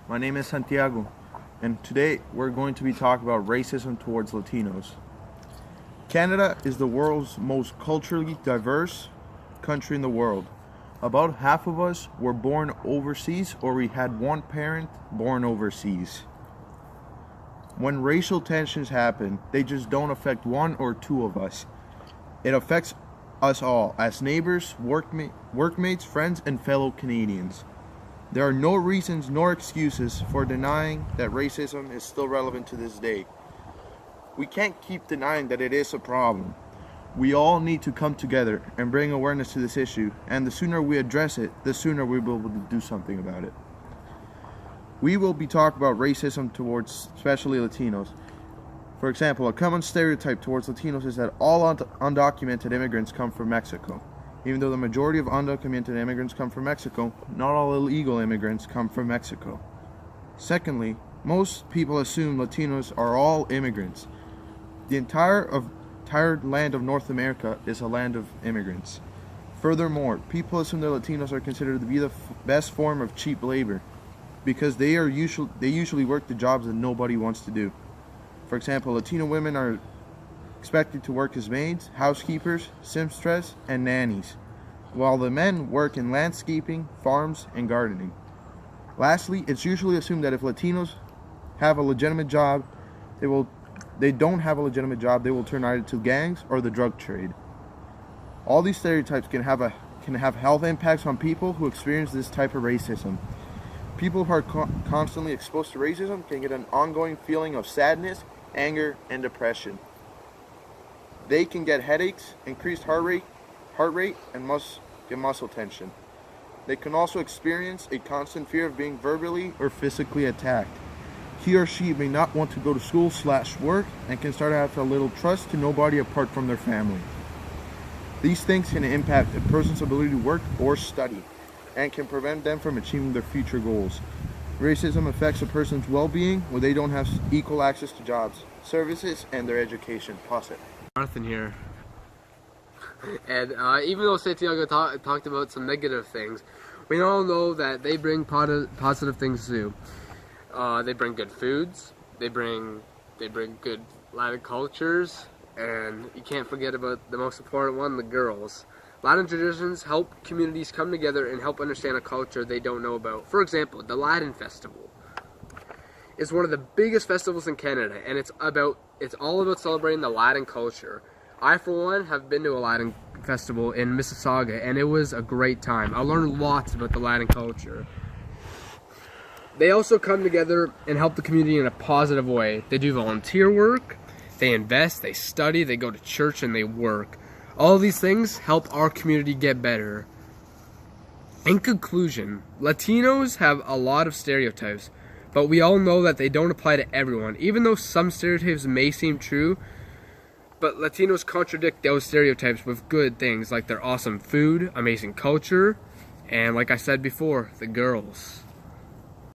My name is Santiago, and today we're going to be talking about racism towards Latinos. Canada is the world's most culturally diverse country in the world. About half of us were born overseas, or we had one parent born overseas. When racial tensions happen, they just don't affect one or two of us. It affects us all as neighbors, workmates, friends, and fellow Canadians. There are no reasons nor excuses for denying that racism is still relevant to this day. We can't keep denying that it is a problem. We all need to come together and bring awareness to this issue, and the sooner we address it, the sooner we will be able to do something about it. We will be talking about racism towards especially Latinos. For example, a common stereotype towards Latinos is that all undocumented immigrants come from Mexico. Even though the majority of undocumented immigrants come from Mexico, not all illegal immigrants come from Mexico. Secondly, most people assume Latinos are all immigrants. The entire land of North America is a land of immigrants. Furthermore, people assume that Latinos are considered to be the best form of cheap labor because they usually work the jobs that nobody wants to do. For example, Latino women are expected to work as maids, housekeepers, seamstresses, and nannies, while the men work in landscaping, farms, and gardening. Lastly, it's usually assumed that if Latinos have a legitimate job, they will turn either to gangs or the drug trade. All these stereotypes can have health impacts on people who experience this type of racism. People who are constantly exposed to racism can get an ongoing feeling of sadness, anger, and depression. They can get headaches, increased heart rate, and muscle tension. They can also experience a constant fear of being verbally or physically attacked. He or she may not want to go to school/work and can start to have a little trust to nobody apart from their family. These things can impact a person's ability to work or study and can prevent them from achieving their future goals. Racism affects a person's well-being when they don't have equal access to jobs, services, and their education. Pause it. Jonathan here. And even though Santiago talked about some negative things, we all know that they bring positive things too. They bring good foods, they bring good Latin cultures, and you can't forget about the most important one, the girls. Latin traditions help communities come together and help understand a culture they don't know about. For example, the Latin Festival is one of the biggest festivals in Canada, and it's all about celebrating the Latin culture. I, for one, have been to a Latin festival in Mississauga, and it was a great time. I learned lots about the Latin culture. They also come together and help the community in a positive way. They do volunteer work, they invest, they study, they go to church, and they work. All of these things help our community get better. In conclusion, Latinos have a lot of stereotypes, but we all know that they don't apply to everyone. Even though some stereotypes may seem true, but Latinos contradict those stereotypes with good things like their awesome food, amazing culture, and like I said before, the girls.